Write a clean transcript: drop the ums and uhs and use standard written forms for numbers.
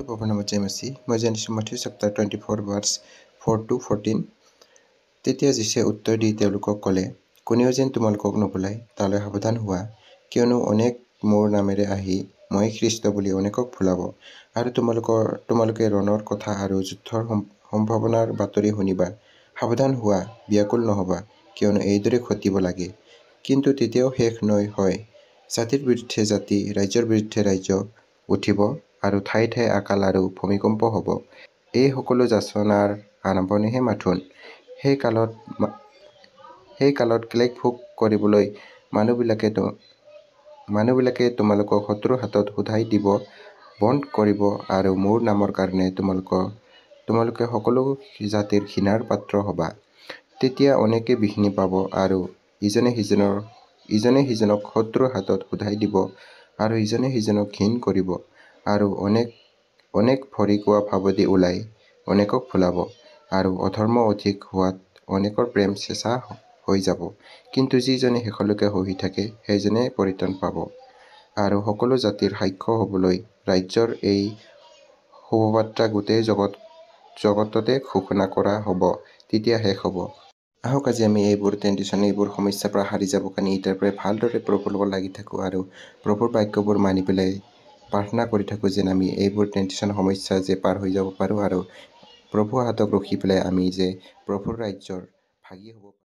প্ৰভুৰ নামত জয় মচি। মই জানিছোঁ মাথিউ চেপ্টাৰ 24 ভাৰ্ছ 4-14। তেতিয়া যীশুৱে উত্তৰ দি তেওঁলোকক ক'লে, কোনেও যেন তোমালোকক নোভোলায় তালৈ সাৱধান হোৱা, কিয়নো অনেক মোৰ নামেৰে আহি মই খ্ৰীষ্ট বুলি অনেকক ভুলাব। আৰু তোমালোকে ৰণৰ কথা আৰু যুদ্ধৰ সম্ভাৱনাৰ বাতৰি শুনিবা। সাৱধান হোৱা, ব্যাকুল নহবা, কিয়নো এইদৰে ঘটিব লাগে, কিন্তু তেতিয়াও শেষ হয়। জাতিৰ বিৰুদ্ধে জাতি, ৰাজ্যৰ বিৰুদ্ধে ৰাজ্য উঠিব, আৰু ঠায়ে ঠায়ে আকাল আৰু ভূমিকম্প হ'ব। এই সকলো যাচনাৰ আৰম্ভণিহে মাথোন। সেই কালত ক্লেশ ভোগ কৰিবলৈ মানুহবিলাকে তোমালোকক শত্ৰুৰ হাতত উঠাই দিব, বধ কৰিব, আৰু মোৰ নামৰ কাৰণে তোমালোকে সকলো জাতিৰ ঘৃণাৰ পাত্ৰ হ'বা। তেতিয়া অনেকে বিঘিনি পাব, আৰু ইজনে সিজনক শত্ৰুৰ হাতত উঠাই দিব, আৰু ইজনে সিজনক ঘিণ কৰিব, আৰু অনেক ভৰি কোৱা ভাৱেদি ওলাই অনেকক ভুলাব। আৰু অধৰ্ম অধিক হোৱাত অনেকৰ প্ৰেম চেঁচা হৈ যাব, কিন্তু যিজনে শেষলৈকে সহি থাকে, সেইজনে পৰিত্ৰাণ পাব। আৰু সকলো জাতিৰ সাক্ষ্য হ'বলৈ ৰাজ্যৰ এই শুভবাৰ্তা গোটেই জগততে ঘোষণা কৰা হ'ব, তেতিয়া শেষ হ'ব। আহক আজি আমি এইবোৰ টেনচন, এইবোৰ সমস্যাৰ পৰা সাৰি যাবৰ কাৰণে এতিয়াৰ পৰাই ভালদৰে প্ৰভুৰ লগত লাগি থাকোঁ, আৰু প্ৰভুৰ বাক্যবোৰ মানি পেলাই প্ৰাৰ্থনা কৰি থাকোঁ যেন আমি এইবোৰ টেনচন সমস্যা যে পাৰ হৈ যাব পাৰোঁ, আৰু প্ৰভুৰ হাতক ৰখি পেলাই আমি যে প্ৰভুৰ ৰাজ্যৰ ভাগি হ'ব পাৰোঁ।